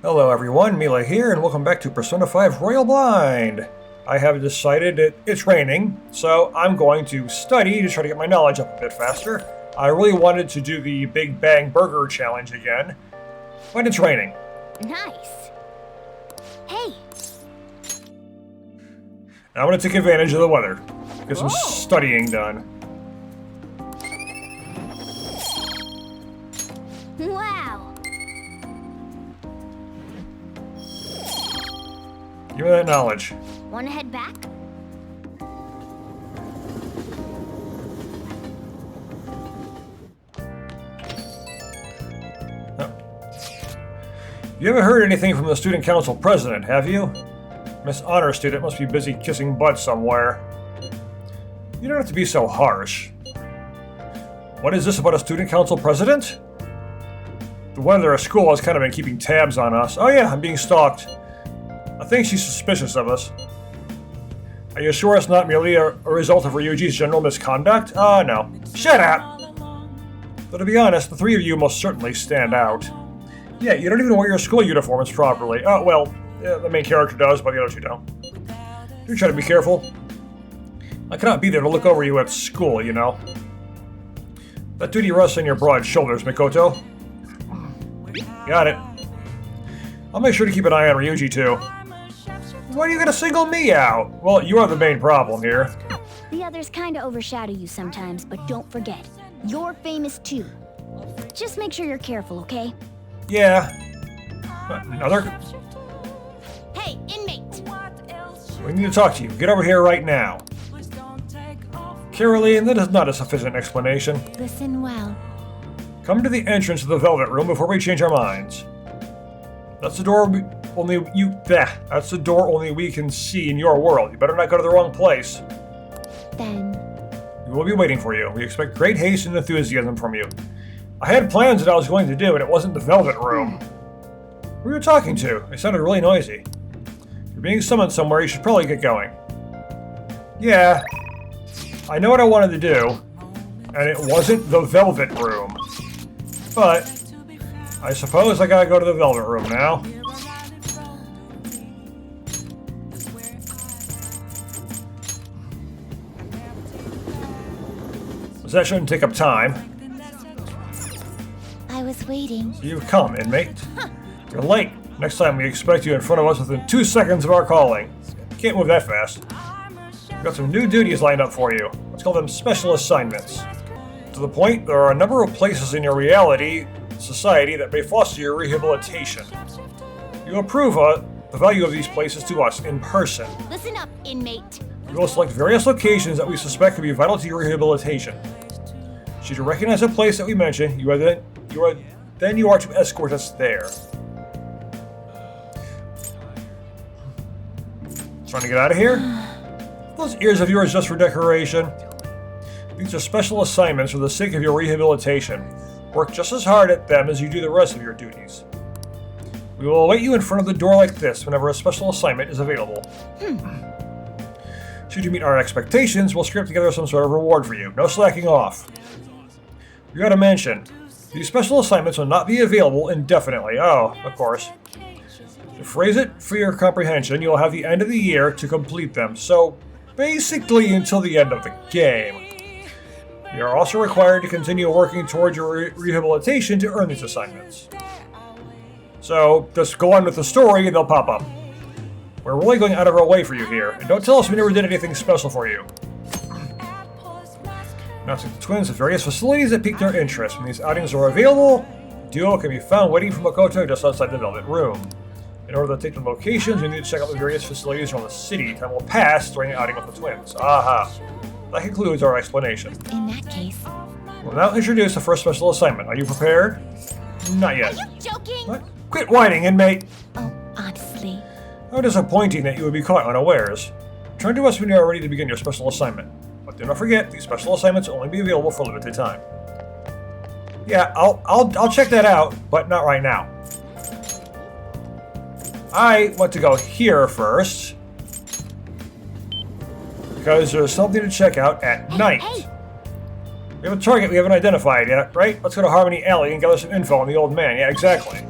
Hello everyone, Mila here, and welcome back to Persona 5 Royal Blind. I have decided that it's raining, so I'm going to study to try to get my knowledge up a bit faster. I really wanted to do the Big Bang Burger Challenge again, but it's raining. Nice. Hey. I'm going to take advantage of the weather, get some studying done. Wow. Give me that knowledge. Wanna head back? You haven't heard anything from the Student Council President, have you? Miss Honor Student must be busy kissing butt somewhere. You don't have to be so harsh. What is this about a Student Council President? The weather at school has kind of been keeping tabs on us. Oh yeah, I'm being stalked. I think she's suspicious of us. Are you sure it's not merely a result of Ryuji's general misconduct? No. Shut up! But to be honest, the three of you most certainly stand out. Yeah, you don't even wear your school uniforms properly. Oh, well, the main character does, but the other two don't. Do try to be careful. I cannot be there to look over you at school, you know. That duty rests on your broad shoulders, Mikoto. Got it. I'll make sure to keep an eye on Ryuji, too. Why are you gonna single me out? Well, you are the main problem here. The others kinda overshadow you sometimes, but don't forget, you're famous too. Just make sure you're careful, okay? Yeah. Another? Hey, inmate! We need to talk to you. Get over here right now. Caroline, that is not a sufficient explanation. Listen well. Come to the entrance of the Velvet Room before we change our minds. That's the door That's the door only we can see in your world. You better not go to the wrong place. Then... We will be waiting for you. We expect great haste and enthusiasm from you. I had plans that I was going to do, and it wasn't the Velvet Room. Who are you talking to? It sounded really noisy. If you're being summoned somewhere, you should probably get going. Yeah. I know what I wanted to do, and it wasn't the Velvet Room. But I suppose I gotta go to the Velvet Room now. That shouldn't take up time. I was waiting. So you've come, inmate. You're late. Next time we expect you in front of us within 2 seconds of our calling. Can't move that fast. We've got some new duties lined up for you. Let's call them special assignments. To the point, there are a number of places in your reality society that may foster your rehabilitation. You approve the value of these places to us in person. Listen up, inmate. We will select various locations that we suspect could be vital to your rehabilitation. Should you recognize a place that we mention, you are to escort us there. Trying to get out of here? Those ears of yours just for decoration. These are special assignments for the sake of your rehabilitation. Work just as hard at them as you do the rest of your duties. We will await you in front of the door like this whenever a special assignment is available. Should you meet our expectations, we'll scrape together some sort of reward for you. No slacking off. We gotta mention, these special assignments will not be available indefinitely. Oh, of course. To phrase it for your comprehension, you'll have the end of the year to complete them, so basically until the end of the game. You are also required to continue working towards your rehabilitation to earn these assignments. So, just go on with the story and they'll pop up. We're really going out of our way for you here, and don't tell us we never did anything special for you. Announcing the twins at various facilities that piqued their interest. When these outings are available, the duo can be found waiting for Makoto just outside the Velvet Room. In order to take the locations, we need to check out the various facilities around the city. Time will pass during the outing with the twins. Aha. That concludes our explanation. In that case... We'll now introduce the first special assignment. Are you prepared? Not yet. Are you joking? What? Quit whining, inmate! Oh, honestly. How disappointing that you would be caught unawares. Turn to us when you are ready to begin your special assignment. But do not forget, these special assignments will only be available for a limited time. Yeah, I'll check that out, but not right now. I want to go here first, because there's something to check out at night. Hey. We have a target we haven't identified yet, right? Let's go to Harmony Alley and gather some info on the old man. Yeah, exactly.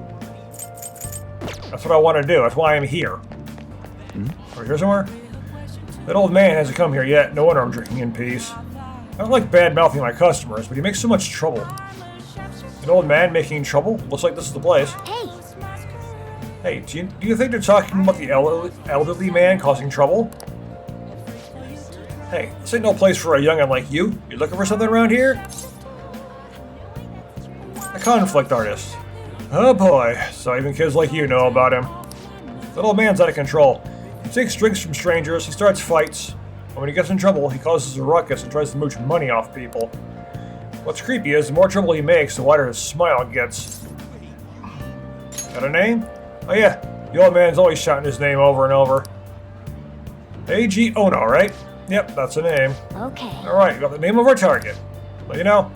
That's what I want to do. That's why I'm here. Over here somewhere? That old man hasn't come here yet. No wonder I'm drinking in peace. I don't like bad-mouthing my customers, but he makes so much trouble. An old man making trouble? Looks like this is the place. Hey! Hey, do you think they're talking about the elderly man causing trouble? Hey, this ain't no place for a young'un like you. You looking for something around here? A conflict artist. Oh boy, so even kids like you know about him. That old man's out of control. He takes drinks from strangers, he starts fights, and when he gets in trouble, he causes a ruckus and tries to mooch money off people. What's creepy is the more trouble he makes, the wider his smile gets. Got a name? Oh yeah, the old man's always shouting his name over and over. A.G. Ono, right? Yep, that's the name. Okay. Alright, you got the name of our target. Well, you know,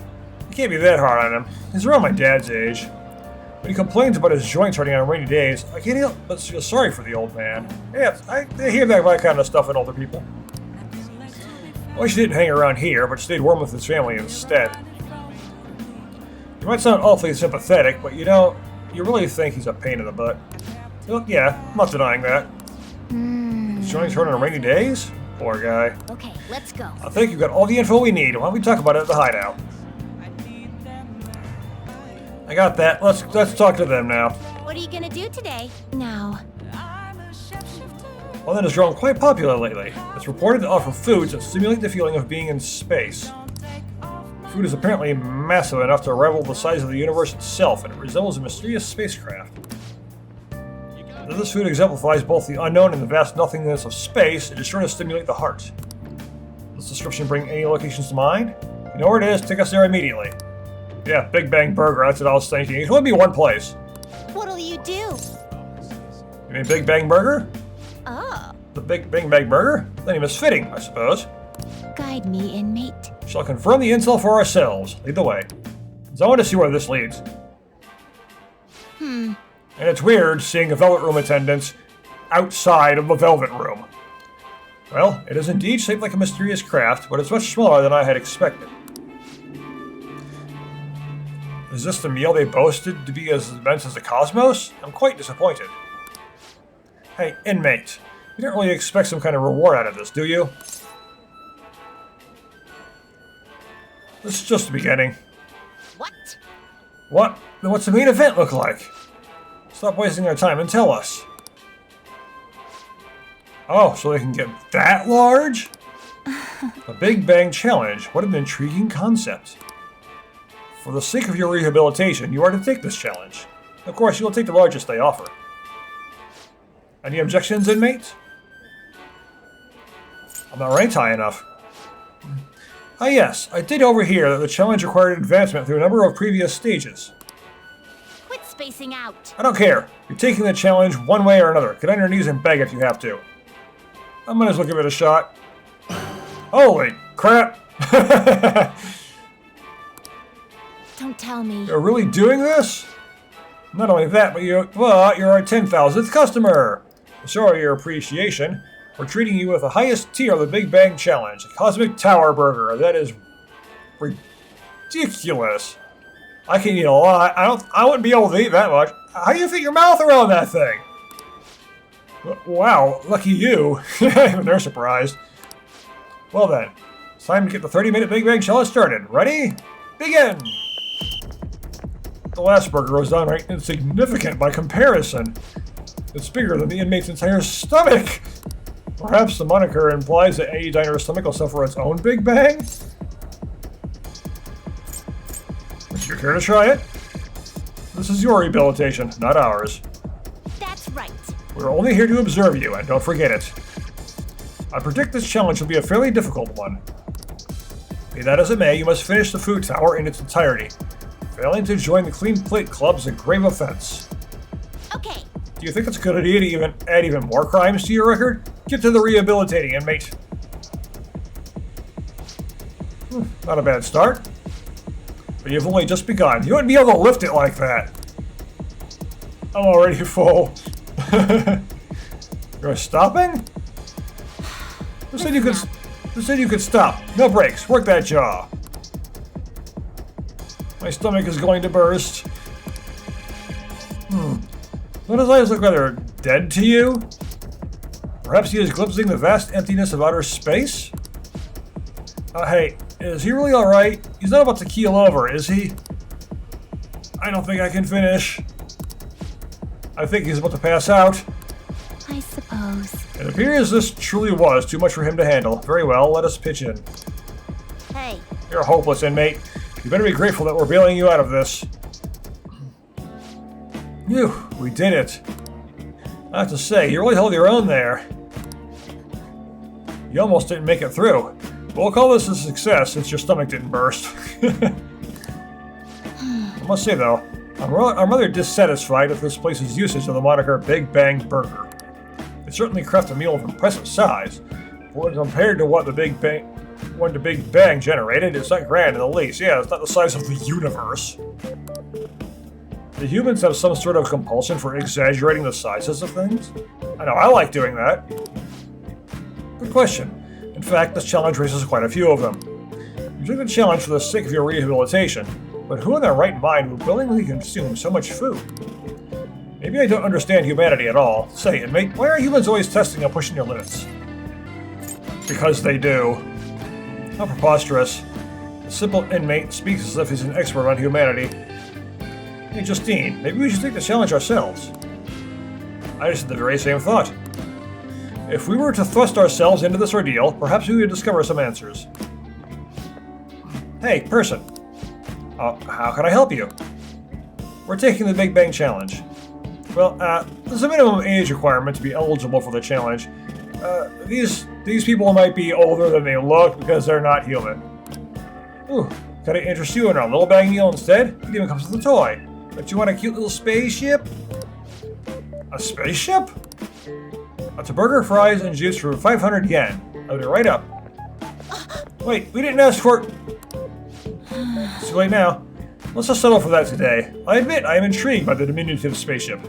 you can't be that hard on him. He's around my dad's age. When he complains about his joints hurting on rainy days, I can't help but feel sorry for the old man. Yeah, I hear that kind of stuff in older people. I wish he didn't hang around here, but stayed warm with his family instead. You might sound awfully sympathetic, but you know, you really think he's a pain in the butt. Well, yeah, I'm not denying that. His joints hurt on rainy days? Poor guy. Okay, let's go. I think you've got all the info we need. Why don't we talk about it at the hideout? I got that. Let's talk to them now. What are you gonna do today? No. London has grown quite popular lately. It's reported to offer foods that stimulate the feeling of being in space. Food is apparently massive enough to rival the size of the universe itself, and it resembles a mysterious spacecraft. Though this food exemplifies both the unknown and the vast nothingness of space, it is sure to stimulate the heart. Does this description bring any locations to mind? You know where it is, take us there immediately. Yeah, Big Bang Burger, that's what I was thinking. It would be one place. What'll you do? You mean Big Bang Burger? Oh. The Big Bang Burger? The name is fitting, I suppose. Guide me, inmate. Shall confirm the intel for ourselves. Lead the way. So I want to see where this leads. And it's weird seeing a Velvet Room attendant outside of the Velvet Room. Well, it is indeed shaped like a mysterious craft, but it's much smaller than I had expected. Is this the meal they boasted to be as immense as the cosmos? I'm quite disappointed. Hey, inmate. You didn't really expect some kind of reward out of this, do you? This is just the beginning. What? What? Then what's the main event look like? Stop wasting our time and tell us. Oh, so they can get that large? A Big Bang Challenge. What an intriguing concept. For the sake of your rehabilitation, you are to take this challenge. Of course, you will take the largest they offer. Any objections, inmate? I'm not ranked high enough. Ah yes, I did overhear that the challenge required advancement through a number of previous stages. Quit spacing out. I don't care. You're taking the challenge one way or another. Get on your knees and beg if you have to. I might as well give it a shot. Holy crap! Don't tell me. You're really doing this? Not only that, but you're our 10,000th customer. To show your appreciation, we're treating you with the highest tier of the Big Bang Challenge, a Cosmic Tower Burger. That is ridiculous. I can eat a lot. I wouldn't be able to eat that much. How do you fit your mouth around that thing? Wow, lucky you. Even they're surprised. Well then, it's time to get the 30-minute Big Bang Challenge started. Ready? Begin! The last burger was downright insignificant by comparison. It's bigger than the inmate's entire stomach. Perhaps the moniker implies that any diner's stomach will suffer its own Big Bang? Would you care to try it? This is your rehabilitation, not ours. That's right. We're only here to observe you, and don't forget it. I predict this challenge will be a fairly difficult one. Be that as it may, you must finish the food tower in its entirety. Failing to join the Clean Plate Club is a grave offense. Okay. Do you think it's a good idea to add even more crimes to your record? Get to the rehabilitating, inmate. Not a bad start. But you've only just begun. You wouldn't be able to lift it like that. I'm already full. You're stopping? Who said you could stop? No breaks. Work that jaw. My stomach is going to burst. Don't his eyes look rather dead to you? Perhaps he is glimpsing the vast emptiness of outer space? Hey, is he really alright? He's not about to keel over, is he? I don't think I can finish. I think he's about to pass out. I suppose. It appears this truly was too much for him to handle. Very well, let us pitch in. Hey. You're a hopeless inmate. You better be grateful that we're bailing you out of this. Phew, we did it. I have to say, you really held your own there. You almost didn't make it through. We'll call this a success since your stomach didn't burst. I must say though, I'm rather dissatisfied with this place's usage of the moniker Big Bang Burger. It certainly crafted a meal of impressive size, but when compared to what the Big Bang generated, it's not grand in the least. Yeah, it's not the size of the universe. Do humans have some sort of compulsion for exaggerating the sizes of things? I know, I like doing that. Good question. In fact, this challenge raises quite a few of them. You took the challenge for the sake of your rehabilitation, but who in their right mind would willingly consume so much food? Maybe I don't understand humanity at all. Say, inmate, why are humans always testing and pushing their limits? Because they do. How preposterous. The simple inmate speaks as if he's an expert on humanity. Hey, Justine, maybe we should take the challenge ourselves. I just had the very same thought. If we were to thrust ourselves into this ordeal, perhaps we would discover some answers. Hey, person. How can I help you? We're taking the Big Bang Challenge. Well, there's a minimum age requirement to be eligible for the challenge. These people might be older than they look because they're not human. Ooh, can I interest you in our little bag meal instead? It even comes with a toy. But you want a cute little spaceship? A spaceship? That's a burger, fries, and juice for 500 yen. I'll be right up. Wait, we didn't ask for... It's too late now. Let's just settle for that today. I admit I am intrigued by the diminutive spaceship.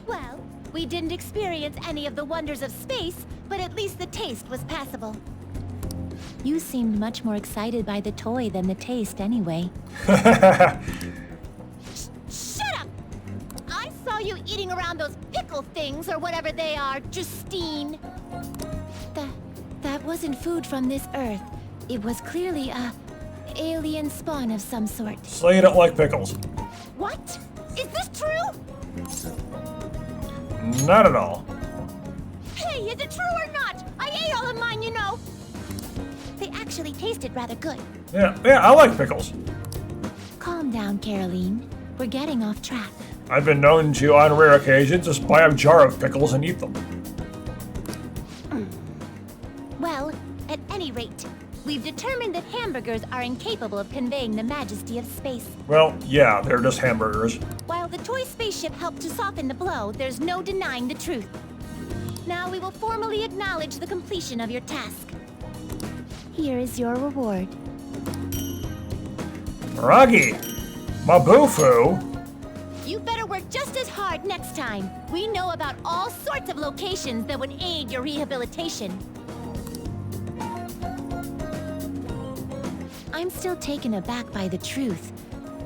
Well, we didn't experience any of the wonders of space, but at least the taste was passable. You seemed much more excited by the toy than the taste anyway. Shut up! I saw you eating around those pickle things or whatever they are, Justine. That wasn't food from this Earth. It was clearly a alien spawn of some sort. So you don't like pickles? What? Is this true? Not at all. Hey, is it true or not? I ate all of mine, you know. They actually tasted rather good. Yeah, I like pickles. Calm down, Caroline. We're getting off track. I've been known to, on rare occasions, just buy a jar of pickles and eat them. Well, at any rate, we've determined that hamburgers are incapable of conveying the majesty of space. Well, yeah, they're just hamburgers. While the toy spaceship helped to soften the blow, there's no denying the truth. Now we will formally acknowledge the completion of your task. Here is your reward. Raggy! Mabufu! You better work just as hard next time. We know about all sorts of locations that would aid your rehabilitation. I'm still taken aback by the truth.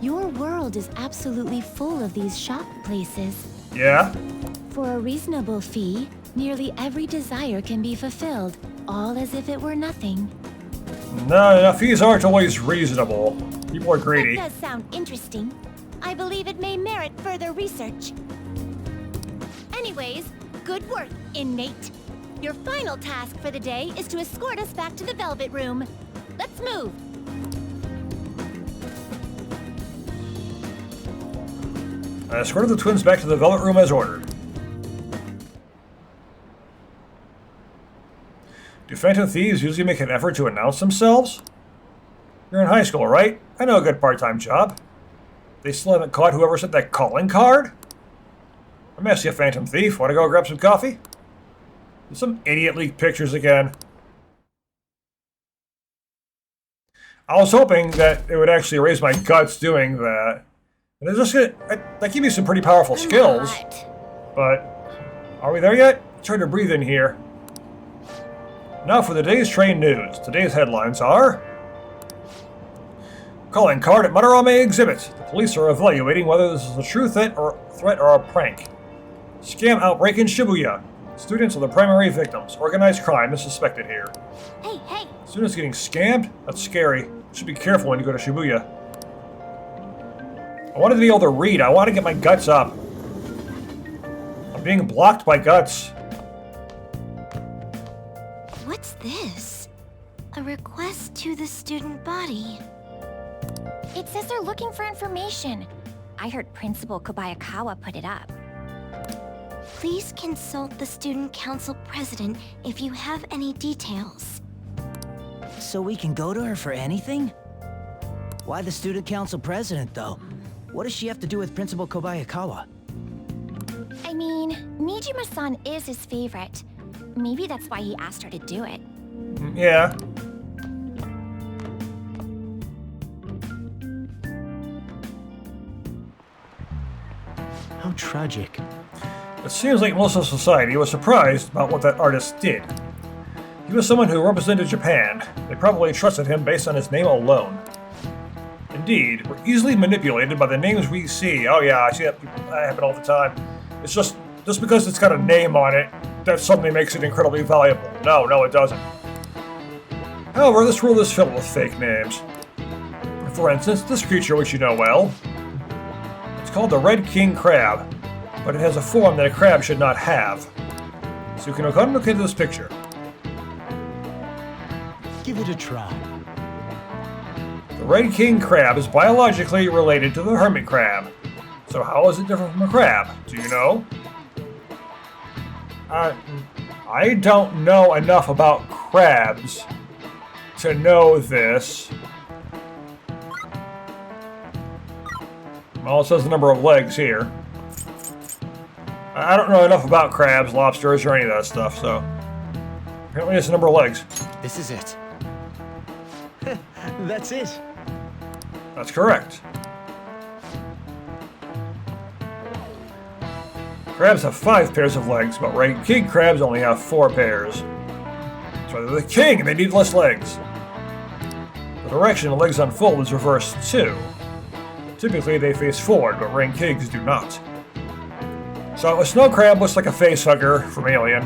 Your world is absolutely full of these shop places. Yeah? For a reasonable fee, nearly every desire can be fulfilled, all as if it were nothing. No, fees aren't always reasonable. People are greedy. That does sound interesting. I believe it may merit further research. Anyways, good work, inmate. Your final task for the day is to escort us back to the Velvet Room. Let's move. I escorted the twins back to the Velvet Room as ordered. Do Phantom Thieves usually make an effort to announce themselves? You're in high school, right? I know a good part-time job. They still haven't caught whoever sent that calling card? I'm asking a Phantom Thief. Want to go grab some coffee? Did some idiot leak pictures again? I was hoping that it would actually raise my guts doing that. And it's just that give me some pretty powerful skills. But are we there yet? It's hard to breathe in here. Now for the day's train news. Today's headlines are... Calling card at Madarame exhibit. The police are evaluating whether this is a true threat or a prank. Scam outbreak in Shibuya. Students are the primary victims. Organized crime is suspected here. Hey, hey! Students getting scammed? That's scary. You should be careful when you go to Shibuya. I wanted to be able to read. I want to get my guts up. I'm being blocked by guts. What's this? A request to the student body. It says they're looking for information. I heard Principal Kobayakawa put it up. Please consult the Student Council President if you have any details. So we can go to her for anything? Why the Student Council President, though? What does she have to do with Principal Kobayakawa? I mean, Nijima-san is his favorite. Maybe that's why he asked her to do it. Yeah. How tragic. It seems like most of society was surprised about what that artist did. He was someone who represented Japan. They probably trusted him based on his name alone. Indeed, we're easily manipulated by the names we see. Oh yeah, I see that happen all the time. It's just because it's got a name on it, that suddenly makes it incredibly valuable. No, it doesn't. However, this world is filled with fake names. For instance, this creature which you know well. It's called the Red King Crab, but it has a form that a crab should not have. So you can look into this picture. Give it a try. The Red King Crab is biologically related to the hermit crab. So how is it different from a crab? Do you know? I don't know enough about crabs to know this. Well, it says the number of legs here. I don't know enough about crabs, lobsters, or any of that stuff, so apparently it's the number of legs. This is it. That's it. That's correct. Crabs have 5 pairs of legs, but Red King crabs only have 4 pairs. So they're the king and they need less legs. The direction the legs unfold is reversed too. Typically they face forward, but Red Kings do not. So a snow crab looks like a face hugger from Alien.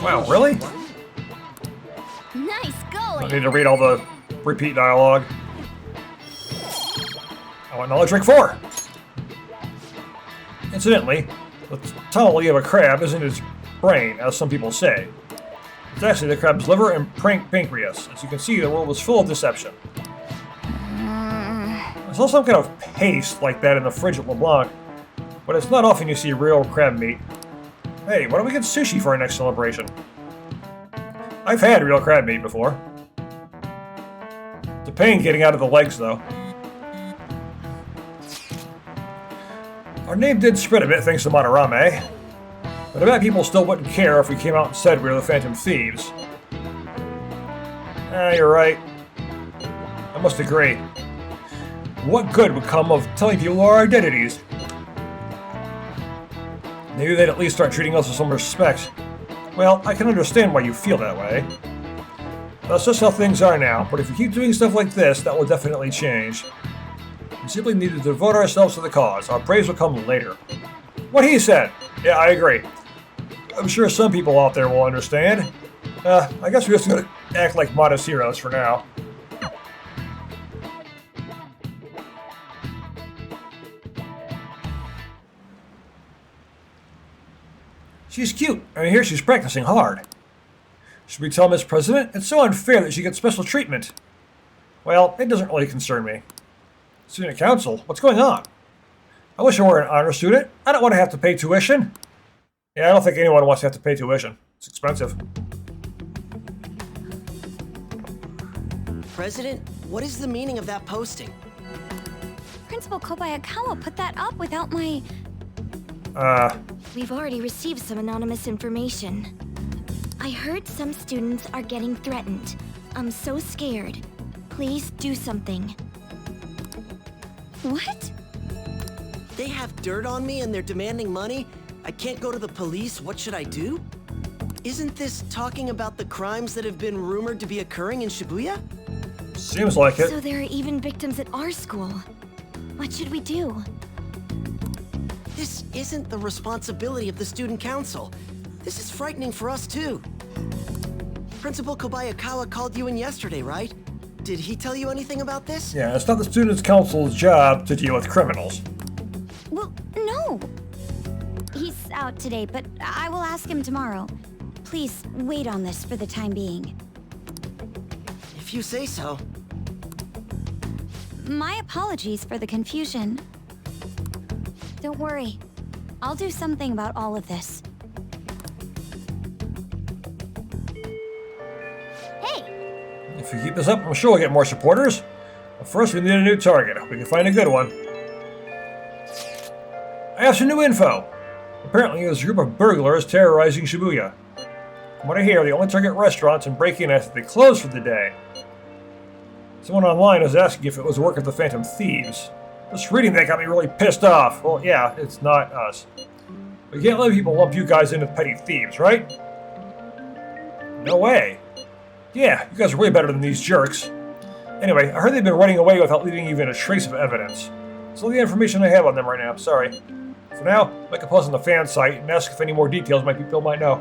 Wow, really? Nice I going. need to read all the repeat dialogue. I want knowledge rank 4. Incidentally, the tonally of a crab isn't its brain, as some people say. It's actually the crab's liver and pancreas. As you can see, the world is full of deception. There's also some kind of paste like that in the fridge at LeBlanc, but it's not often you see real crab meat. Hey, why don't we get sushi for our next celebration? I've had real crab meat before. It's a pain getting out of the legs, though. Our name did spread a bit thanks to Madarame, but I bet people still wouldn't care if we came out and said we were the Phantom Thieves. You're right. I must agree. What good would come of telling people our identities? Maybe they'd at least start treating us with some respect. Well, I can understand why you feel that way. That's just how things are now, but if we keep doing stuff like this, that will definitely change. We simply need to devote ourselves to the cause. Our praise will come later. What he said! Yeah, I agree. I'm sure some people out there will understand. I guess we're just gonna act like modest heroes for now. She's cute, and I hear she's practicing hard. Should we tell Miss President? It's so unfair that she gets special treatment. Well, it doesn't really concern me. Student Council? What's going on? I wish I were an honor student. I don't want to have to pay tuition. Yeah, I don't think anyone wants to have to pay tuition. It's expensive. President, what is the meaning of that posting? Principal Kobayakawa put that up without my... We've already received some anonymous information. I heard some students are getting threatened. I'm so scared. Please do something. What? They have dirt on me and they're demanding money? I can't go to the police, what should I do? Isn't this talking about the crimes that have been rumored to be occurring in Shibuya? Seems like it. So there are even victims at our school. What should we do? This isn't the responsibility of the student council. This is frightening for us too. Principal Kobayakawa called you in yesterday, right? Did he tell you anything about this? Yeah, it's not the Students' Council's job to deal with criminals. Well, no. He's out today, but I will ask him tomorrow. Please wait on this for the time being. If you say so. My apologies for the confusion. Don't worry. I'll do something about all of this. Hey! If you keep this up, I'm sure we'll get more supporters. But first, we need a new target. We can find a good one. I have some new info. Apparently, there's a group of burglars terrorizing Shibuya. From what I hear, they only target restaurants and break in after they close for the day. Someone online was asking if it was the work of the Phantom Thieves. Just reading that got me really pissed off. Well, yeah, it's not us. We can't let people lump you guys in with petty thieves, right? No way. Yeah, you guys are way better than these jerks. Anyway, I heard they've been running away without leaving even a trace of evidence. That's all the information I have on them right now, sorry. For now, make a post on the fan site and ask if any more details people might know.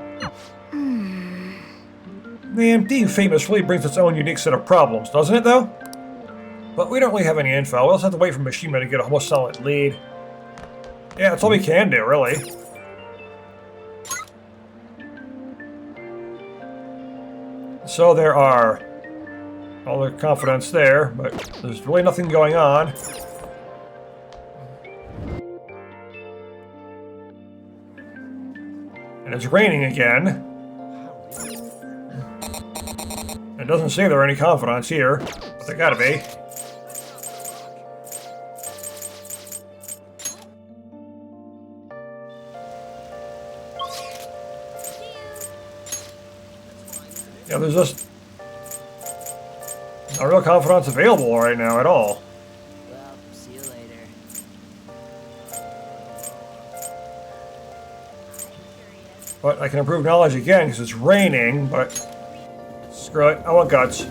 Man, being famous really brings its own unique set of problems, doesn't it, though? But we don't really have any info. We'll just have to wait for Mishima to get a more solid lead. Yeah, that's all we can do, really. So there are all the confidence there, but there's really nothing going on. And it's raining again. It doesn't say there are any confidants here, but there gotta be. Yeah, there's just no real confidants available right now at all. Well, see you later. But I can improve knowledge again because it's raining, but screw it, I want guts.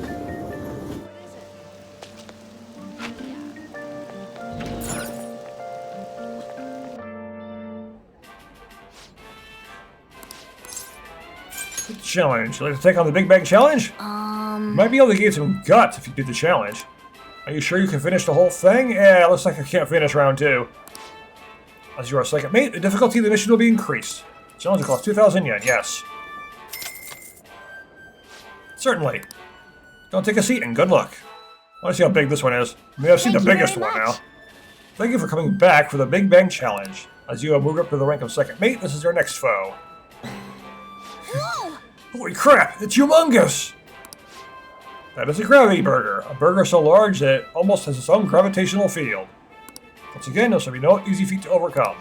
Challenge. Like to take on the Big Bang Challenge? You might be able to get some guts if you do the challenge. Are you sure you can finish the whole thing? Yeah, looks like I can't finish round 2. As you are second mate, the difficulty of the mission will be increased. Challenge will cost 2,000 yen, yes. Certainly. Don't take a seat and good luck. I want to see how big this one is. I mean, I've seen the biggest one now. Thank you for coming back for the Big Bang Challenge. As you have moved up to the rank of second mate, this is your next foe. Whoa! Holy crap, it's humongous! That is a gravity burger. A burger so large that it almost has its own gravitational field. Once again, this will be no easy feat to overcome.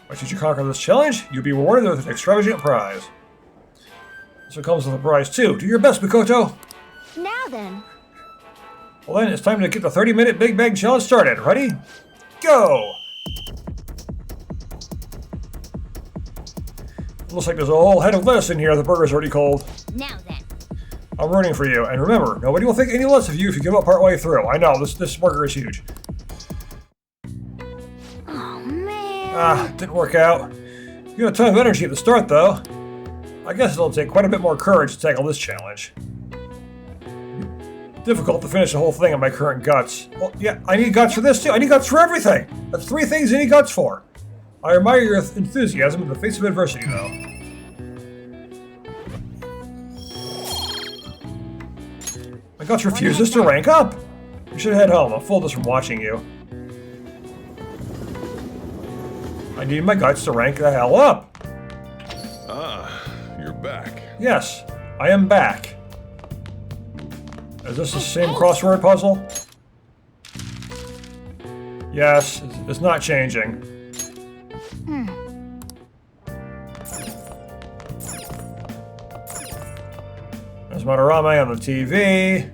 Why should you conquer this challenge? You'll be rewarded with an extravagant prize. This one comes with a prize too. Do your best, Mikoto! Now then. Well then, it's time to get the 30-minute Big Bang Challenge started. Ready? Go! Looks like there's a whole head of lettuce in here. The burger's already cold. Now then. I'm rooting for you. And remember, nobody will think any less of you if you give up partway through. I know, this burger is huge. Oh, man. Ah, didn't work out. You had a ton of energy at the start, though. I guess it'll take quite a bit more courage to tackle this challenge. Difficult to finish the whole thing on my current guts. Well, yeah, I need guts for this, too. I need guts for everything. That's 3 things I need guts for. I admire your enthusiasm in the face of adversity, though. My guts refuses to rank up. You should head home. I'm full just from watching you. I need my guts to rank the hell up. Ah, you're back. Yes, I am back. Is this the same crossword puzzle? Yes, it's not changing. There's Madarame on the TV.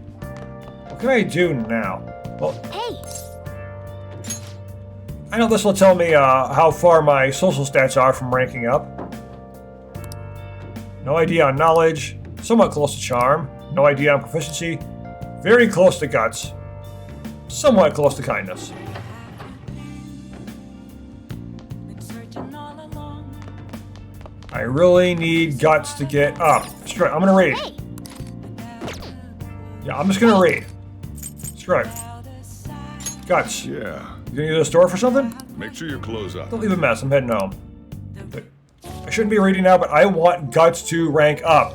What can I do now? Well, Hey! I know this will tell me how far my social stats are from ranking up. No idea on knowledge. Somewhat close to charm. No idea on proficiency. Very close to guts. Somewhat close to kindness. I really need guts to get up. Screw it, I'm gonna read. Hey, Yeah, I'm just gonna read. Screw it. Guts. Yeah. You gonna use the store for something? Make sure your clothes up. Don't leave a mess, I'm heading home. But I shouldn't be reading now, but I want guts to rank up.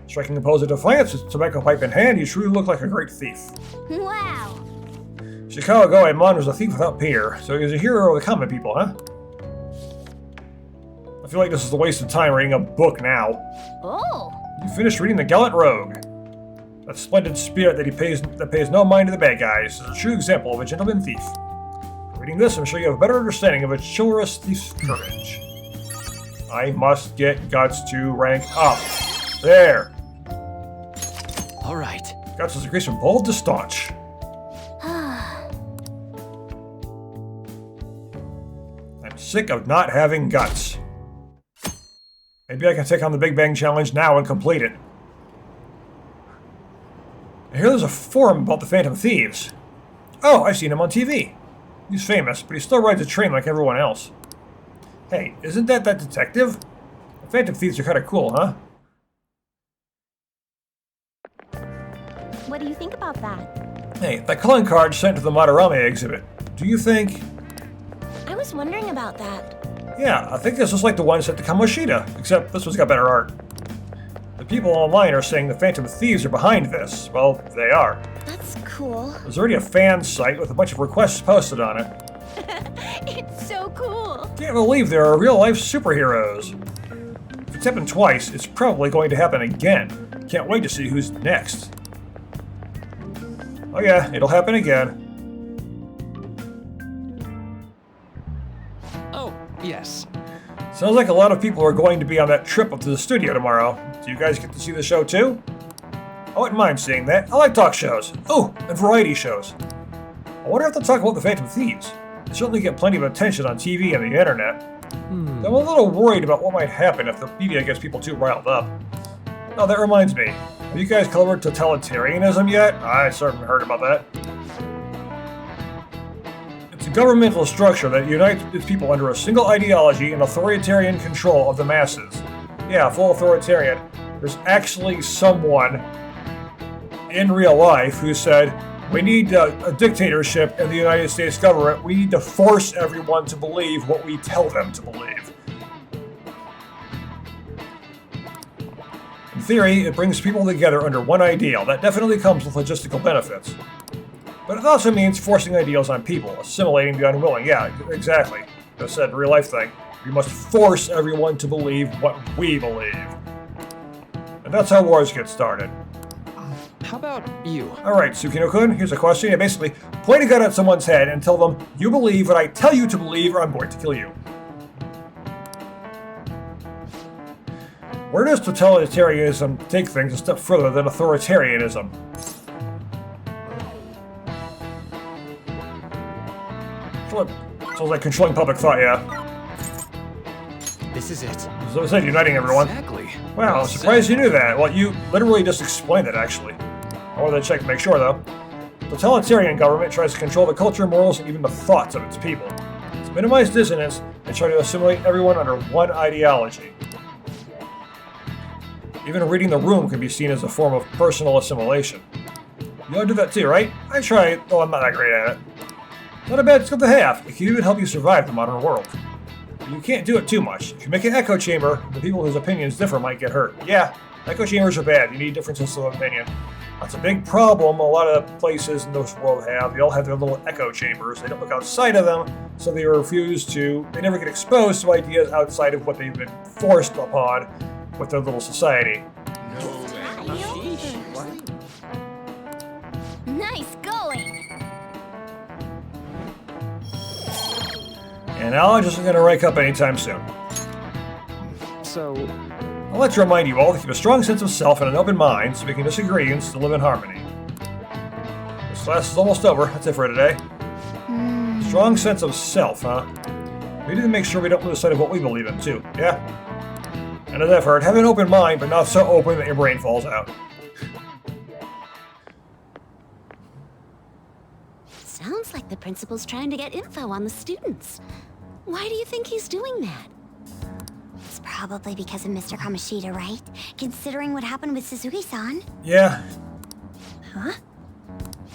Striking a pose of defiance with tobacco pipe in hand, you truly look like a great thief. Wow. Shikawa Goemon was a thief without peer, so he was a hero of the common people, huh? I feel like this is a waste of time reading a book now. oh, You finished reading The Gallant Rogue. That splendid spirit that pays no mind to the bad guys is a true example of a gentleman thief. Reading this, I'm sure you have a better understanding of a chivalrous thief's courage. I must get guts to rank up. There. All right. Guts has increased from bold to staunch. I'm sick of not having guts. Maybe I can take on the Big Bang Challenge now and complete it. I hear there's a forum about the Phantom Thieves. Oh, I've seen him on TV. He's famous, but he still rides a train like everyone else. Hey, isn't that detective? The Phantom Thieves are kind of cool, huh? What do you think about that? Hey, that calling card sent to the Madarame exhibit. Do you think... I was wondering about that. Yeah, I think this is like the one sent to Kamoshida, except this one's got better art. The people online are saying the Phantom Thieves are behind this. Well, they are. That's cool. There's already a fan site with a bunch of requests posted on it. It's so cool. Can't believe there are real-life superheroes. If it's happened twice, it's probably going to happen again. Can't wait to see who's next. Oh yeah, it'll happen again. Oh, yes. Sounds like a lot of people are going to be on that trip up to the studio tomorrow. Do you guys get to see the show too? I wouldn't mind seeing that. I like talk shows. Oh, and variety shows. I wonder if they'll talk about the Phantom Thieves. They certainly get plenty of attention on TV and the internet. I'm a little worried about what might happen if the media gets people too riled up. Oh, that reminds me. Have you guys covered totalitarianism yet? I certainly heard about that. It's a governmental structure that unites its people under a single ideology and authoritarian control of the masses. Yeah, full authoritarian. There's actually someone in real life who said, we need a dictatorship in the United States government. We need to force everyone to believe what we tell them to believe. In theory, it brings people together under one ideal. That definitely comes with logistical benefits. But it also means forcing ideals on people, assimilating the unwilling. Yeah, exactly. As I said, real life thing. We must force everyone to believe what we believe. And that's how wars get started. How about you? Alright, Tsukino-kun, here's a question. You basically point a gun at someone's head and tell them, you believe what I tell you to believe or I'm going to kill you. Where does totalitarianism take things a step further than authoritarianism? Sounds like controlling public thought, yeah. This is it. As I said, uniting everyone. Exactly. Wow, I'm surprised you knew that. Well, you literally just explained it, actually. I wanted to check to make sure, though. The totalitarian government tries to control the culture, morals, and even the thoughts of its people. To minimize dissonance, they try to assimilate everyone under one ideology. Even reading the room can be seen as a form of personal assimilation. You ought to do that too, right? I try, though I'm not that great at it. Not a bad skill to have. It can even help you survive the modern world. But you can't do it too much. If you make an echo chamber, the people whose opinions differ might get hurt. Yeah, echo chambers are bad. You need differences of opinion. That's a big problem a lot of places in this world have. They all have their little echo chambers. They don't look outside of them, so they refuse to... They never get exposed to ideas outside of what they've been forced upon with their little society. Nice going. And knowledge isn't going to rank up anytime soon. So, I'd like to remind you all to keep a strong sense of self and an open mind so we can disagree and still live in harmony. This class is almost over. That's it for today. Strong sense of self, huh? We need to make sure we don't lose sight of what we believe in, too. Yeah? And as I've heard, have an open mind, but not so open that your brain falls out. Sounds like the principal's trying to get info on the students. Why do you think he's doing that? It's probably because of Mr. Kamoshida, right? Considering what happened with Suzuki-san. Yeah. Huh?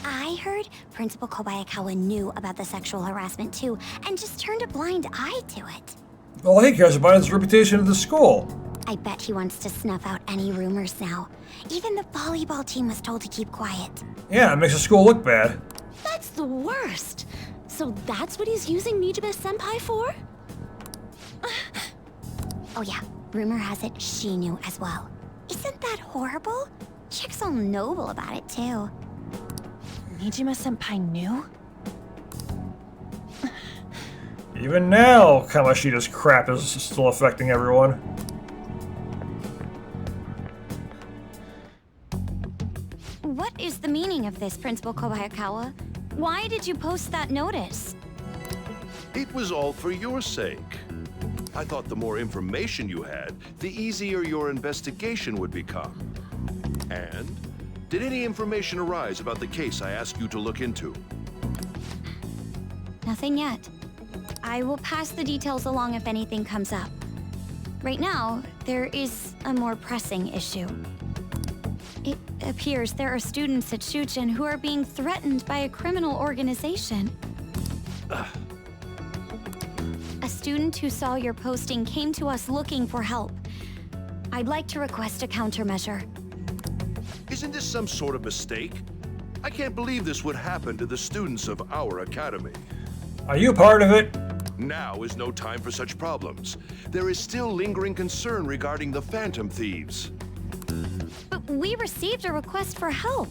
I heard Principal Kobayakawa knew about the sexual harassment too, and just turned a blind eye to it. All he cares about is the reputation of the school. I bet he wants to snuff out any rumors now. Even the volleyball team was told to keep quiet. Yeah, it makes the school look bad. That's the worst. So that's what he's using Nijibe-senpai for? Oh yeah, rumor has it she knew as well. Isn't that horrible? Chick's all noble about it too. Nijima-senpai knew? Even now, Kamoshida's crap is still affecting everyone. What is the meaning of this, Principal Kobayakawa? Why did you post that notice? It was all for your sake. I thought the more information you had, the easier your investigation would become. And did any information arise about the case I asked you to look into? Nothing yet. I will pass the details along if anything comes up. Right now, there is a more pressing issue. It appears there are students at Shuchen who are being threatened by a criminal organization. A student who saw your posting came to us looking for help. I'd like to request a countermeasure. Isn't this some sort of mistake? I can't believe this would happen to the students of our academy. Are you part of it? Now is no time for such problems. There is still lingering concern regarding the Phantom Thieves. But we received a request for help.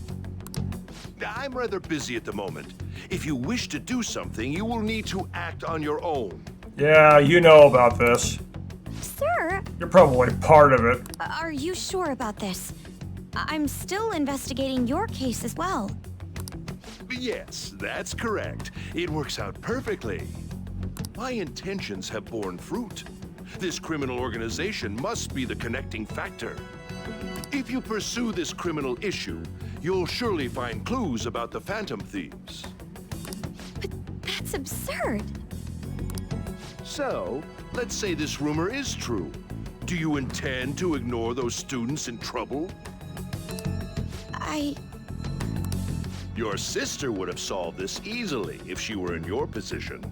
I'm rather busy at the moment. If you wish to do something, you will need to act on your own. Yeah, you know about this. Sir, You're probably part of it. are you sure about this? I'm still investigating your case as well. Yes, that's correct. It works out perfectly. My intentions have borne fruit. This criminal organization must be the connecting factor. If you pursue this criminal issue, you'll surely find clues about the Phantom Thieves. But that's absurd. So, let's say this rumor is true. Do you intend to ignore those students in trouble? Your sister would have solved this easily if she were in your position.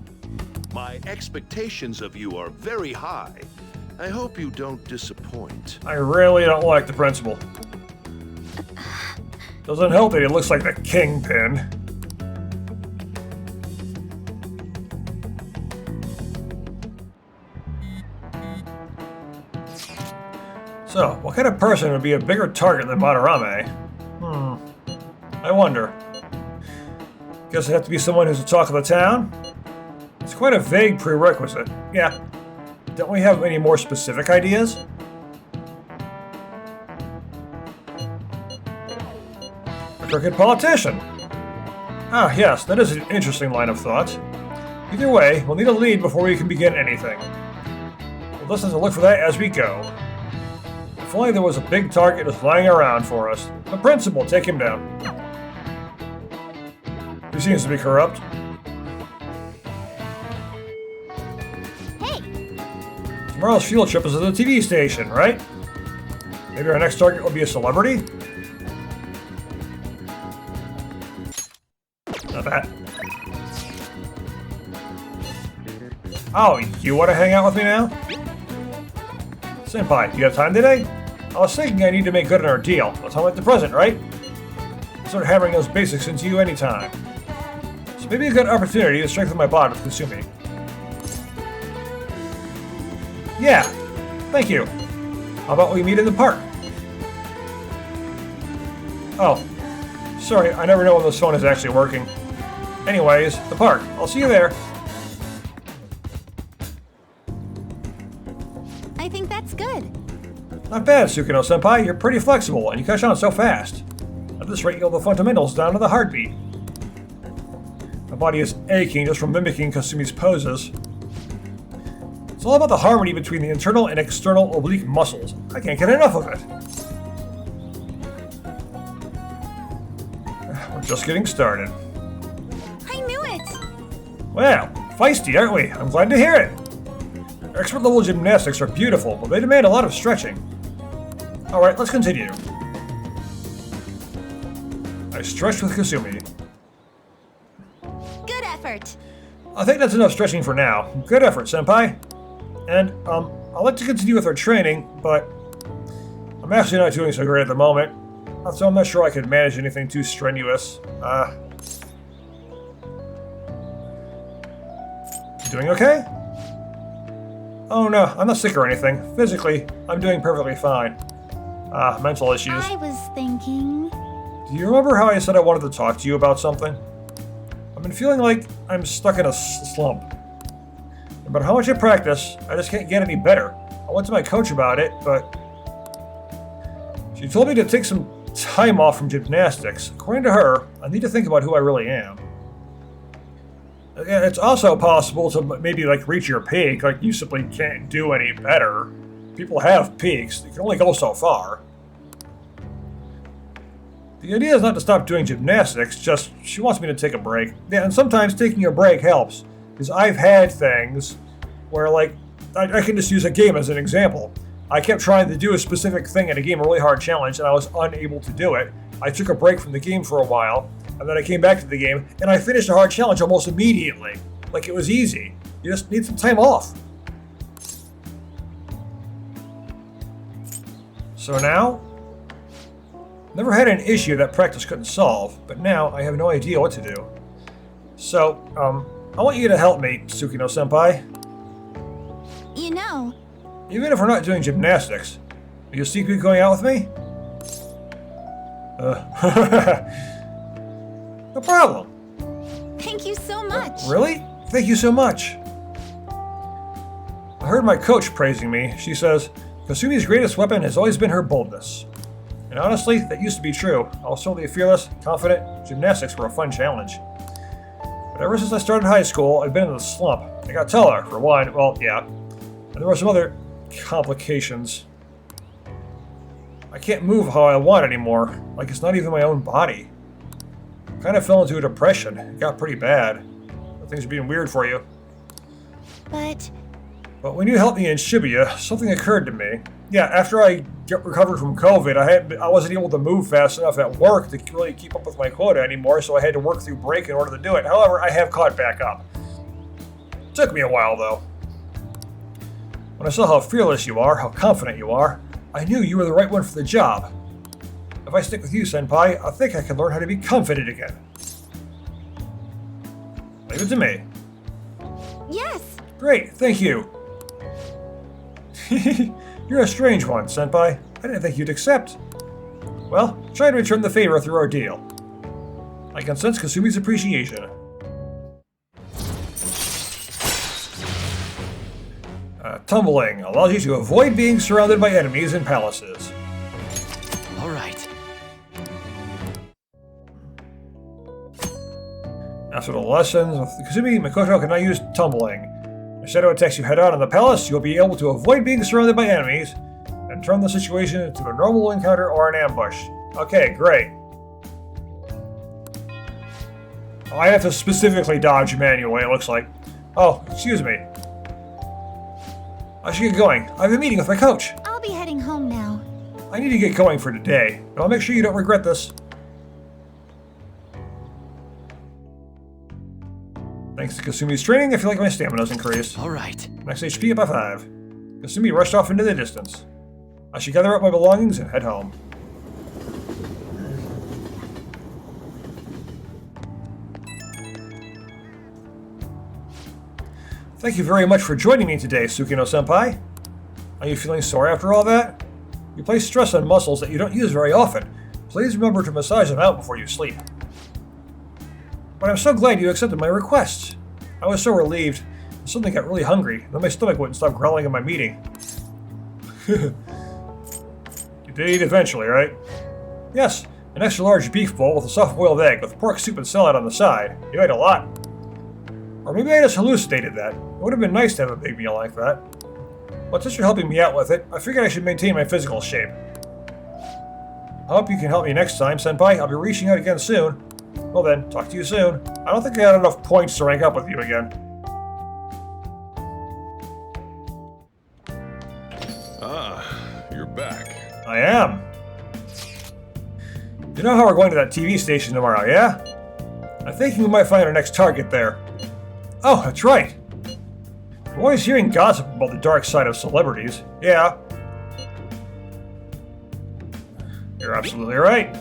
My expectations of you are very high. I hope you don't disappoint. I really don't like the principal. Doesn't help that he looks like the kingpin. So, what kind of person would be a bigger target than Madarame? I wonder. Guess it'd have to be someone who's the talk of the town? It's quite a vague prerequisite. Yeah. Don't we have any more specific ideas? A crooked politician. Ah, yes, that is an interesting line of thought. Either way, we'll need a lead before we can begin anything. We'll listen to look for that as we go. If only there was a big target just lying around for us. The principal, take him down. He seems to be corrupt. Hey, Tomorrow's field trip is at the TV station, right? Maybe our next target will be a celebrity? Not bad. Oh, you want to hang out with me now? Senpai, do you have time today? I was thinking I need to make good on our deal. Let's home at the present, right? Start hammering those basics into you anytime. So maybe a good opportunity to strengthen my bond with Kasumi. Yeah, thank you. How about we meet in the park? Oh, sorry, I never know when this phone is actually working. Anyways, the park. I'll see you there. I think that's good. Not bad, Sukino-senpai. You're pretty flexible, and you catch on so fast. At this rate, you'll have the fundamentals down to the heartbeat. My body is aching just from mimicking Kasumi's poses. It's all about the harmony between the internal and external oblique muscles. I can't get enough of it. We're just getting started. I Well, feisty, aren't we? I'm glad to hear it. Expert level gymnastics are beautiful, but they demand a lot of stretching. Alright, let's continue. I stretched with Kasumi. Good effort. I think that's enough stretching for now. Good effort, Senpai. And, I'd like to continue with our training, but I'm actually not doing so great at the moment. So I'm not sure I could manage anything too strenuous. Doing okay? Oh no, I'm not sick or anything. Physically, I'm doing perfectly fine. Mental issues. I was thinking... Do you remember how I said I wanted to talk to you about something? I've been feeling like I'm stuck in a slump. No matter how much I practice, I just can't get any better. I went to my coach about it, but she told me to take some time off from gymnastics. According to her, I need to think about who I really am. It's also possible to maybe like reach your peak, like you simply can't do any better. People have peaks, they can only go so far. The idea is not to stop doing gymnastics, just she wants me to take a break. Yeah, and sometimes taking a break helps, because I've had things where like, I can just use a game as an example. I kept trying to do a specific thing in a game, a really hard challenge, and I was unable to do it. I took a break from the game for a while, and then I came back to the game, and I finished a hard challenge almost immediately. Like it was easy. You just need some time off. So now, never had an issue that practice couldn't solve, but now I have no idea what to do. So, I want you to help me, Tsukino-senpai. You know, Even if we're not doing gymnastics, will you secretly going out with me? No problem. thank you so much. Really? Thank you so much. I heard my coach praising me. She says, Kasumi's greatest weapon has always been her boldness. And honestly, that used to be true. I was totally fearless, confident. Gymnastics were a fun challenge. But ever since I started high school, I've been in a slump. I got taller, for one. Well, yeah. And there were some other complications. I can't move how I want anymore. Like it's not even my own body. I kind of fell into a depression. It got pretty bad. Things are being weird for you. But But when you helped me in Shibuya, something occurred to me. Yeah, after I recovered from COVID, I wasn't able to move fast enough at work to really keep up with my quota anymore, so I had to work through break in order to do it. However, I have caught back up. It took me a while, though. When I saw how fearless you are, how confident you are, I knew you were the right one for the job. If I stick with you, Senpai, I think I can learn how to be confident again. Leave it to me. yes, Great, thank you. You're a strange one, Senpai. I didn't think you'd accept. Well, try to return the favor through our deal. I can sense Kasumi's appreciation. Tumbling allows you to avoid being surrounded by enemies in palaces. All right. After the lessons with Kasumi, Makoto can now use tumbling. If Shadow attacks you head-on in the palace, you'll be able to avoid being surrounded by enemies and turn the situation into a normal encounter or an ambush. Okay, great. I have to specifically dodge manually, it looks like. Oh, excuse me. I should get going. I have a meeting with my coach. I'll be heading home now. I need to get going for today, but I'll make sure you don't regret this. Thanks to Kasumi's training, I feel like my stamina's increased. All right. Max HP up by 5. Kasumi rushed off into the distance. I should gather up my belongings and head home. Thank you very much for joining me today, Tsukino-senpai. Are you feeling sore after all that? You place stress on muscles that you don't use very often. Please remember to massage them out before you sleep. But I'm so glad you accepted my request. I was so relieved. I suddenly got really hungry, then my stomach wouldn't stop growling in my meeting. You did eat eventually, right? Yes, an extra large beef bowl with a soft-boiled egg with pork soup and salad on the side. You ate a lot. Or maybe I just hallucinated that. It would have been nice to have a big meal like that. But since you're helping me out with it, I figured I should maintain my physical shape. I hope you can help me next time, Senpai. I'll be reaching out again soon. Well then, talk to you soon. I don't think I had enough points to rank up with you again. Ah, you're back. I am. You know how we're going to that TV station tomorrow, yeah? I'm thinking we might find our next target there. Oh, that's right. I'm always hearing gossip about the dark side of celebrities. Yeah. You're absolutely right.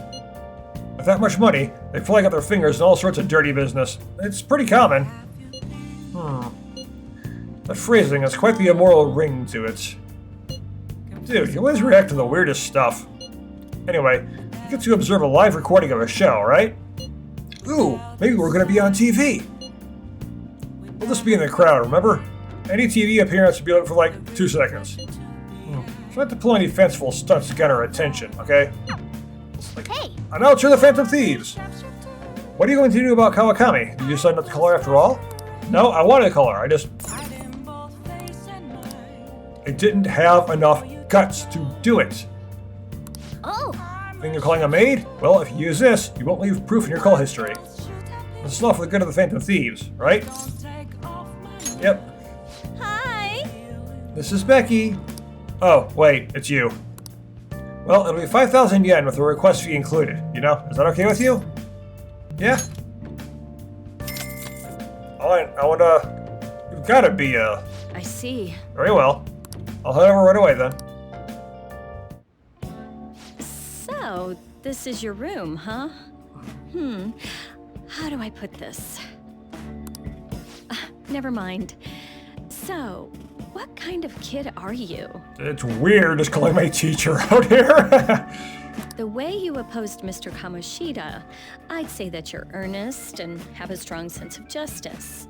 With that much money, they probably got their fingers in all sorts of dirty business. It's pretty common. That phrasing has quite the immoral ring to it. Dude, you always react to the weirdest stuff. Anyway, you get to observe a live recording of a show, right? Ooh, maybe we're gonna be on TV. We'll just be in the crowd, remember? Any TV appearance will be up for like 2 seconds. Try not to pull any fanciful stunts to get our attention, okay? Hey! Announcer the Phantom Thieves! What are you going to do about Kawakami? Did you decide not to call her after all? No, I wanted to call her, I didn't have enough guts to do it. Oh! Think you're calling a maid? Well, if you use this, you won't leave proof in your call history. This is all for the good of the Phantom Thieves, right? Yep. Hi! This is Becky. Oh, wait, it's you. Well, it'll be 5,000 yen with the request fee included. You know, is that okay with you? Yeah? Alright, you've gotta be, I see. very well. I'll head over right away then. So, this is your room, huh? How do I put this? Never mind. So, what kind of kid are you? It's weird just calling my teacher out here. The way you opposed Mr. Kamoshida, I'd say that you're earnest and have a strong sense of justice.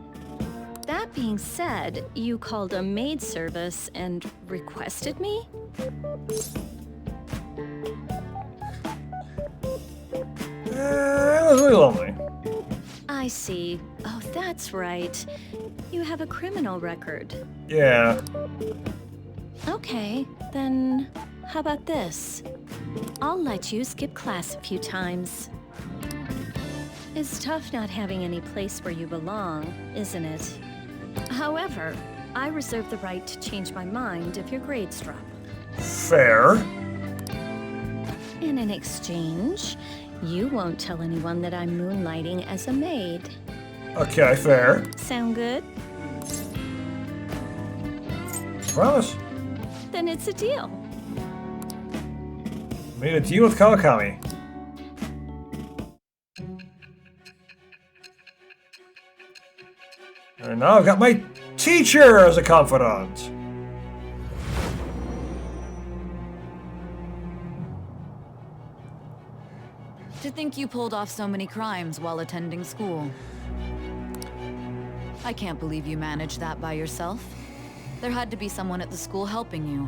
That being said, you called a maid service and requested me? It was really lonely. I see. Oh, that's right. You have a criminal record. Yeah. Okay, then how about this? I'll let you skip class a few times. It's tough not having any place where you belong, isn't it? However, I reserve the right to change my mind if your grades drop. Fair. In an exchange, you won't tell anyone that I'm moonlighting as a maid. Okay, fair. Sound good? Promise. Then it's a deal. Made a deal with Kawakami. And now I've got my teacher as a confidant. To think you pulled off so many crimes while attending school. I can't believe you managed that by yourself. There had to be someone at the school helping you.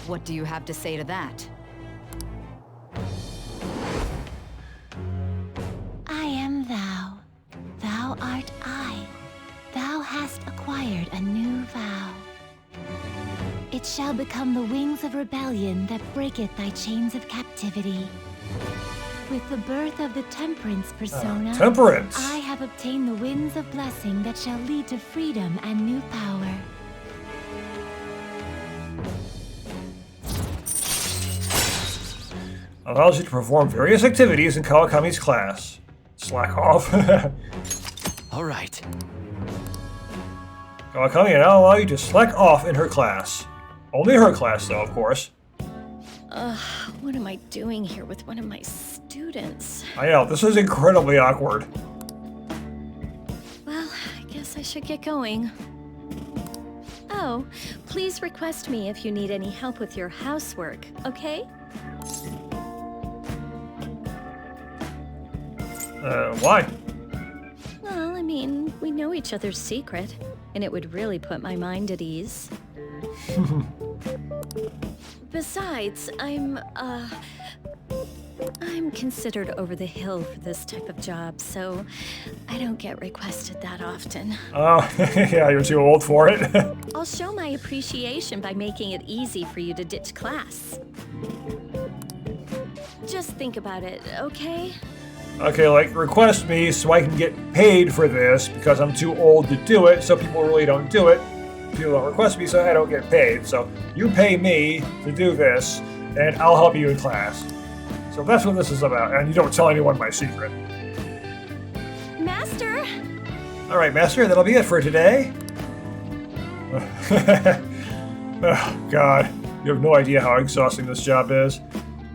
What do you have to say to that? I am thou. Thou art I. Thou hast acquired a new vow. It shall become the wings of rebellion that breaketh thy chains of captivity. With the birth of the Temperance persona, Temperance! I have obtained the winds of blessing that shall lead to freedom and new power. Allows you to perform various activities in Kawakami's class. Slack off. All right. Kawakami will now allow you to slack off in her class. Only her class, though, of course. What am I doing here with one of my students? I know, this is incredibly awkward. Well, I guess I should get going. Oh, please request me if you need any help with your housework, okay? Why? Well, I mean, we know each other's secret, and it would really put my mind at ease. Besides, I'm considered over the hill for this type of job, so I don't get requested that often. Oh, yeah, you're too old for it. I'll show my appreciation by making it easy for you to ditch class. Just think about it, okay? Okay, like, request me so I can get paid for this because I'm too old to do it, so people really don't do it. People don't request me, so I don't get paid. So you pay me to do this, and I'll help you in class. So that's what this is about, and you don't tell anyone my secret. Master! Alright, Master, that'll be it for today. Oh, God. You have no idea how exhausting this job is.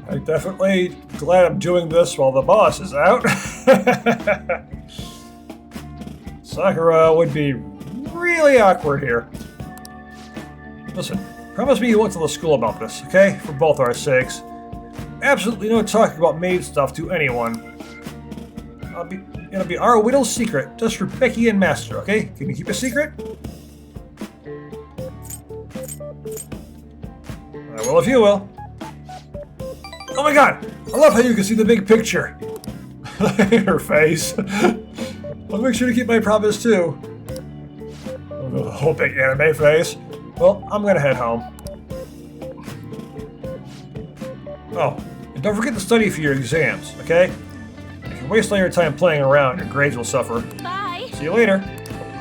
I'm definitely glad I'm doing this while the boss is out. Sakura would be really awkward here. Listen, promise me you won't tell the school about this, okay? For both our sakes. Absolutely no talking about maid stuff to anyone. It'll be our little secret, just for Becky and Master, okay? Can you keep a secret? I will if you will. Oh my god! I love how you can see the big picture. Her face. I'll make sure to keep my promise too. Oh, the whole big anime face. Well, I'm gonna head home. Oh, and don't forget to study for your exams, okay? If you waste all your time playing around, your grades will suffer. Bye! See you later.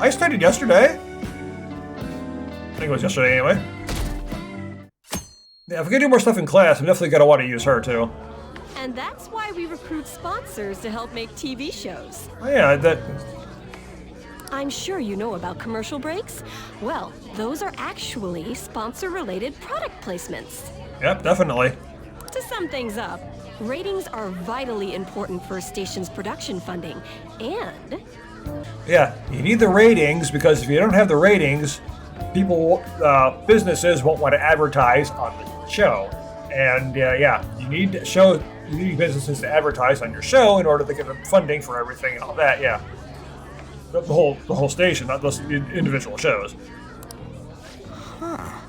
I studied yesterday. I think it was yesterday anyway. Yeah, if we can do more stuff in class, I'm definitely gonna want to use her too. And that's why we recruit sponsors to help make TV shows. Oh yeah, that... I'm sure you know about commercial breaks. Well, those are actually sponsor-related product placements. Yep, definitely. To sum things up, ratings are vitally important for a station's production funding, and... Yeah, you need the ratings, because if you don't have the ratings, businesses won't want to advertise on the show. And yeah, you need businesses to advertise on your show in order to get them funding for everything and all that, yeah. The whole station, not just individual shows. Huh.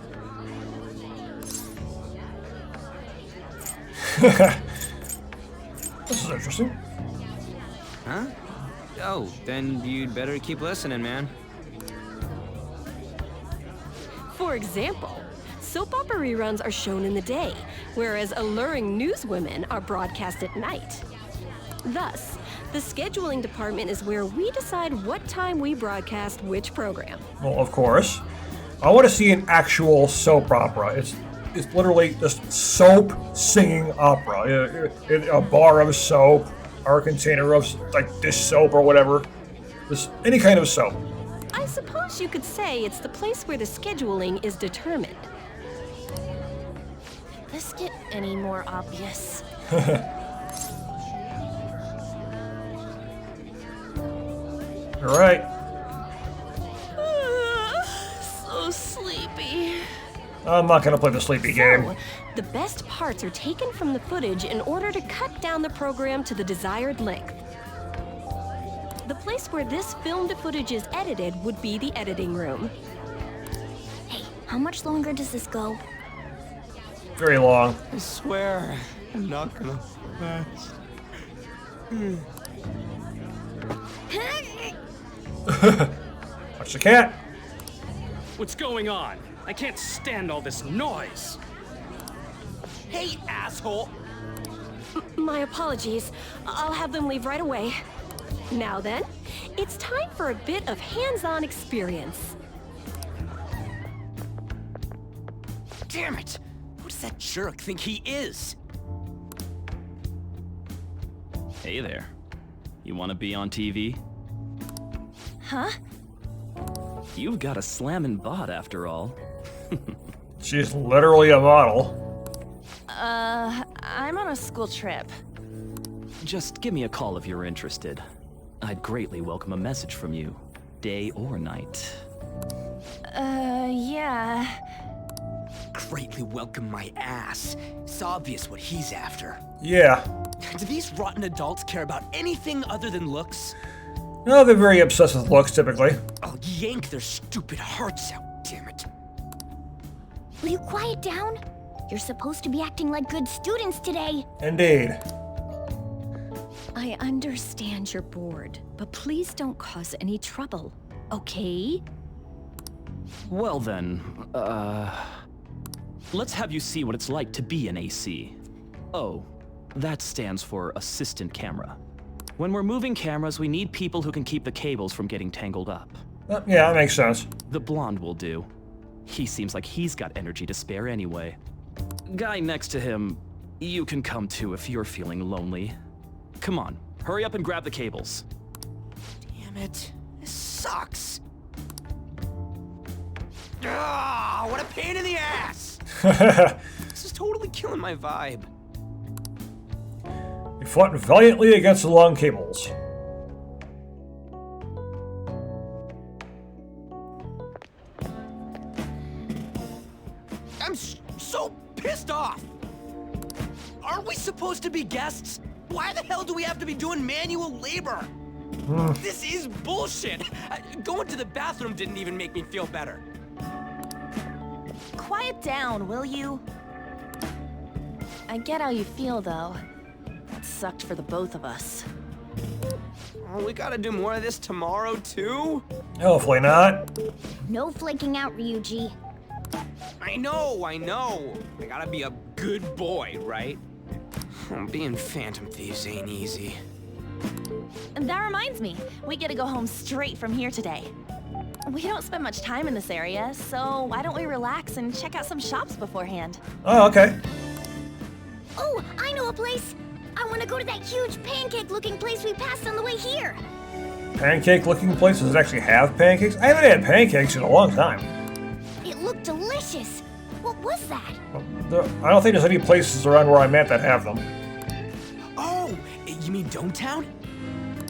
This is interesting. Huh? Oh, then you'd better keep listening, man. For example, soap opera reruns are shown in the day, whereas alluring newswomen are broadcast at night. Thus, the scheduling department is where we decide what time we broadcast which program. Well, of course. I want to see an actual soap opera. It's literally just soap singing opera. A bar of soap, or a container of like dish soap or whatever. Just any kind of soap. I suppose you could say it's the place where the scheduling is determined. Could this get any more obvious? All right. So sleepy. I'm not gonna play the sleepy game. So, the best parts are taken from the footage in order to cut down the program to the desired length. The place where this filmed footage is edited would be the editing room. Hey, how much longer does this go? Very long. I swear, I'm not gonna last. Watch the cat. What's going on? I can't stand all this noise. Hey, asshole! My apologies. I'll have them leave right away. Now then, it's time for a bit of hands-on experience. Damn it! Who does that jerk think he is? Hey there. You want to be on TV? Huh? You've got a slammin' bod after all. She's literally a model. I'm on a school trip. Just give me a call if you're interested. I'd greatly welcome a message from you, day or night. Yeah. Greatly welcome my ass. It's obvious what he's after. Yeah. Do these rotten adults care about anything other than looks? No, they're very obsessed with looks, typically. I'll yank their stupid hearts out, damn it. Will you quiet down? You're supposed to be acting like good students today. Indeed. I understand you're bored, but please don't cause any trouble, okay? Well then, let's have you see what it's like to be an AC. Oh, That stands for assistant camera. When we're moving cameras, we need people who can keep the cables from getting tangled up. Yeah, that makes sense. The blonde will do. He seems like he's got energy to spare anyway. Guy next to him, you can come too if you're feeling lonely. Come on, hurry up and grab the cables. Damn it. This sucks. Ah, what a pain in the ass! This is totally killing my vibe. You fought valiantly against the long cables. I'm so pissed off! Aren't we supposed to be guests? Why the hell do we have to be doing manual labor? This is bullshit! Going to the bathroom didn't even make me feel better. Quiet down, will you? I get how you feel, though. That sucked for the both of us. Oh, we gotta do more of this tomorrow, too? Hopefully not. No flaking out, Ryuji. I know. I gotta be a good boy, right? Being Phantom Thieves ain't easy. And that reminds me, we get to go home straight from here today. We don't spend much time in this area, so why don't we relax and check out some shops beforehand? Oh, okay. Oh, I know a place. I want to go to that huge pancake-looking place we passed on the way here. Pancake-looking place? Does it actually have pancakes? I haven't had pancakes in a long time. It looked delicious. What was that? I don't think there's any places around where I'm at that have them. Oh, you mean Dometown?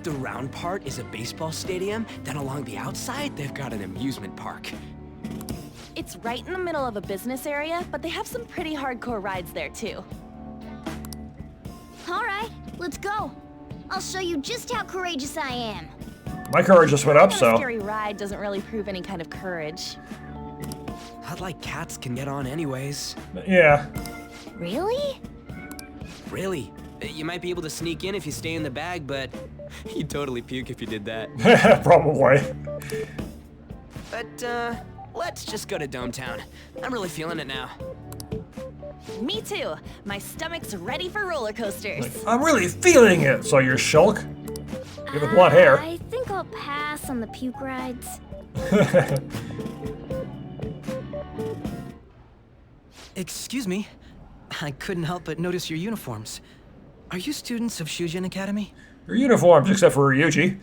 The round part is a baseball stadium, then along the outside, they've got an amusement park. It's right in the middle of a business area, but they have some pretty hardcore rides there, too. All right, let's go. I'll show you just how courageous I am. My courage just went up, A so... scary ride doesn't really prove any kind of courage. I'd like cats can get on anyways. Yeah. Really? Really? You might be able to sneak in if you stay in the bag, but you'd totally puke if you did that. Probably. But, let's just go to Dometown. I'm really feeling it now. Me too. My stomach's ready for roller coasters. I'm really feeling it, so you're Shulk. You have the blonde hair. I think I'll pass on the puke rides. Excuse me. I couldn't help but notice your uniforms. Are you students of Shujin Academy? Your uniforms, except for Ryuji.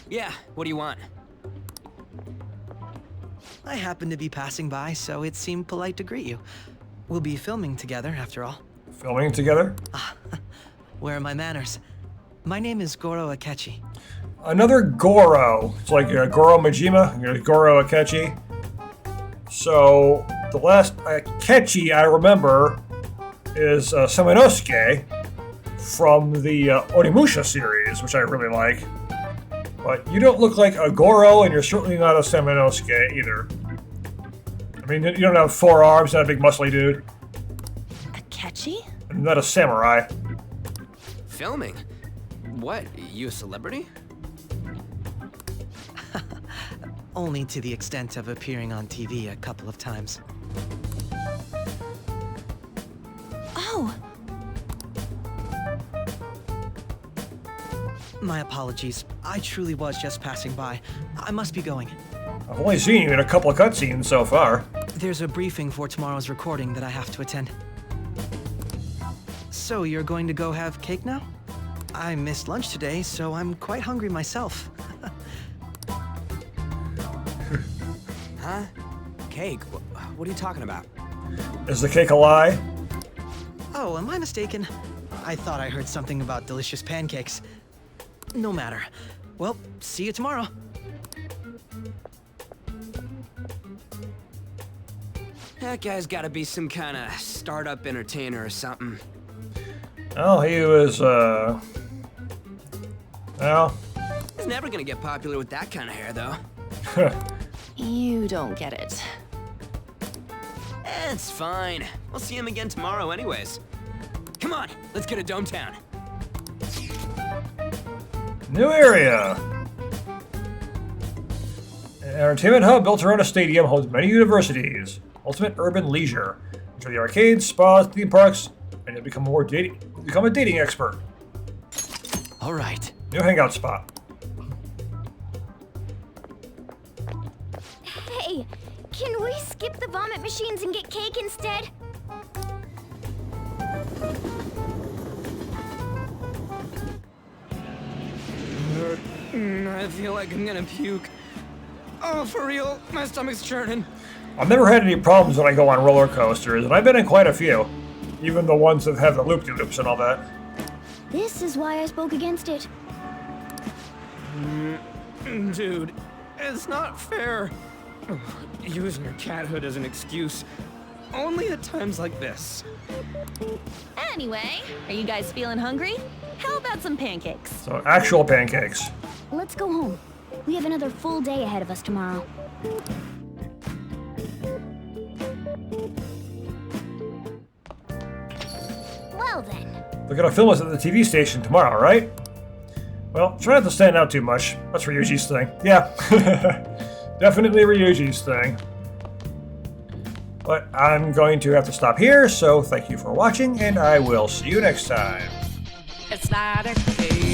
Yeah, what do you want? I happened to be passing by, so it seemed polite to greet you. We'll be filming together, after all. Filming together? Where are my manners? My name is Goro Akechi. Another Goro. It's like Goro Majima, Goro Akechi. So, the last Akechi I remember is Samanosuke from the Onimusha series, which I really like. But you don't look like a Goro, and you're certainly not a Samanosuke either. I mean, you don't have 4 arms, not a big muscly dude. Akechi? And not a samurai. Filming? What, you a celebrity? Only to the extent of appearing on TV a couple of times. Oh! My apologies. I truly was just passing by. I must be going. I've only seen you in a couple of cutscenes so far. There's a briefing for tomorrow's recording that I have to attend. So, you're going to go have cake now? I missed lunch today, so I'm quite hungry myself. Huh? Cake? What are you talking about? Is the cake a lie? Oh, am I mistaken? I thought I heard something about delicious pancakes. No matter. Well, see you tomorrow. That guy's gotta be some kind of startup entertainer or something. Oh, he was, well... He's never gonna get popular with that kind of hair, though. You don't get it. It's fine. We'll see him again tomorrow anyways. Come on, let's go to Dometown. New area! An entertainment hub built around a stadium holds many universities. Ultimate urban leisure. Enjoy the arcades, spas, theme parks, And you'll become a dating expert. All right. New hangout spot. Hey, can we skip the vomit machines and get cake instead? I feel like I'm gonna puke. Oh, for real? My stomach's churning. I've never had any problems when I go on roller coasters, and I've been in quite a few. Even the ones that have the loop-de-loops and all that. This is why I spoke against it. Dude, it's not fair. Using your cathood as an excuse. Only at times like this. Anyway, are you guys feeling hungry? How about some pancakes? So, actual pancakes. Let's go home. We have another full day ahead of us tomorrow. Well then. They're gonna film us at the TV station tomorrow, right? Well, try not to stand out too much. That's Ryuji's thing. Yeah. Definitely Ryuji's thing. But I'm going to have to stop here, so thank you for watching, and I will see you next time. It's not a case.